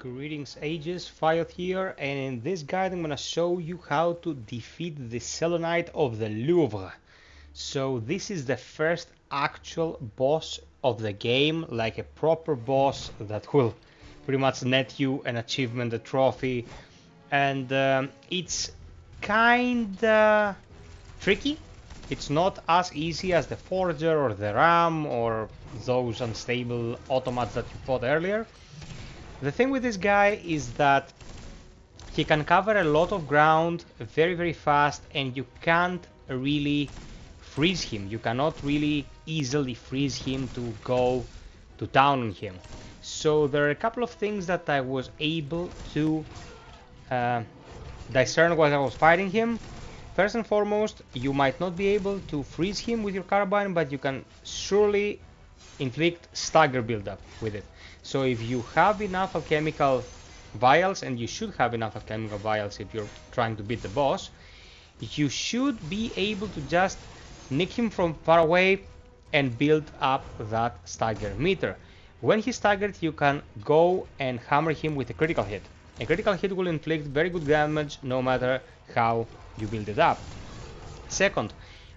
Greetings Ages, Fiat here, and in this guide I'm gonna show you how to defeat the Selenite of the Louvre. So this is the first actual boss of the game, like a proper boss that will pretty much net you an achievement, a trophy, and it's kinda tricky. It's not as easy as the Forger or the Ram or those unstable automats that you fought earlier. The thing with this guy is that he can cover a lot of ground very fast, and you can't really freeze him. You cannot really easily freeze him to go to town on him. So there are a couple of things that I was able to discern while I was fighting him. First and foremost, you might not be able to freeze him with your carbine, but you can surely inflict stagger buildup with it. So if you have enough alchemical vials, and you should have enough alchemical vials if you're trying to beat the boss, you should be able to just nick him from far away and build up that stagger meter. When he's staggered, you can go and hammer him with a critical hit. A critical hit will inflict very good damage no matter how you build it up. Second,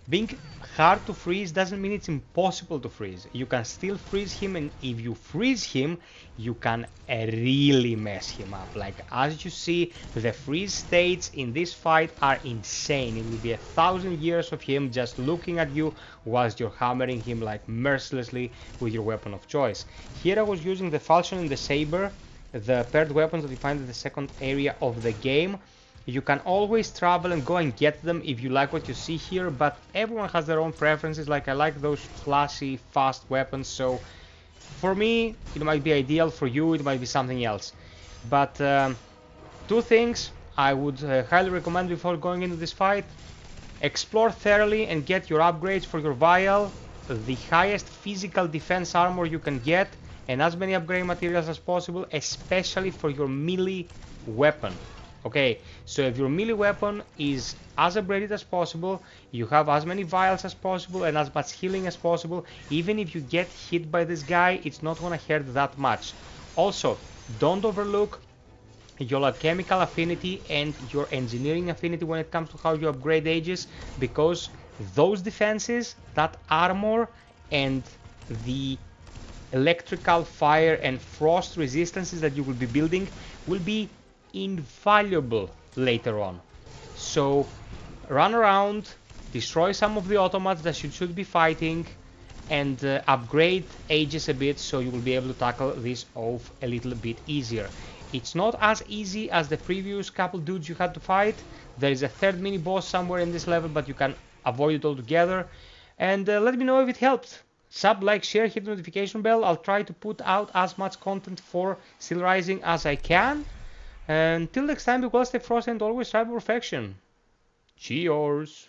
being hard to freeze doesn't mean it's impossible to freeze. You can still freeze him, and if you freeze him, you can really mess him up. Like, as you see, the freeze states in this fight are insane. It will be 1,000 years of him just looking at you whilst you're hammering him like mercilessly with your weapon of choice. Here I was using the falchion and the saber, the paired weapons that you find in the second area of the game. You can always travel and go and get them if you like what you see here, but everyone has their own preferences. Like, I like those flashy, fast weapons, so for me, it might be ideal. For you, it might be something else. But two things I would highly recommend before going into this fight. Explore thoroughly and get your upgrades for your vial, the highest physical defense armor you can get, and as many upgrade materials as possible, especially for your melee weapon. Okay, so if your melee weapon is as upgraded as possible, you have as many vials as possible and as much healing as possible, even if you get hit by this guy, it's not gonna hurt that much. Also, don't overlook your alchemical affinity and your engineering affinity when it comes to how you upgrade Aegis, because those defenses, that armor, and the electrical, fire, and frost resistances that you will be building will be invaluable later on. So run around, destroy some of the automats that you should be fighting, and upgrade Aegis a bit so you will be able to tackle this off a little bit easier. It's not as easy as the previous couple dudes you had to fight. There is a third mini boss somewhere in this level, but you can avoid it altogether. And let me know if it helped. Sub, like, share, hit the notification bell. I'll try to put out as much content for Steelrising as I can. Until next time, be well, stay frosty, and always strive for perfection. Cheers!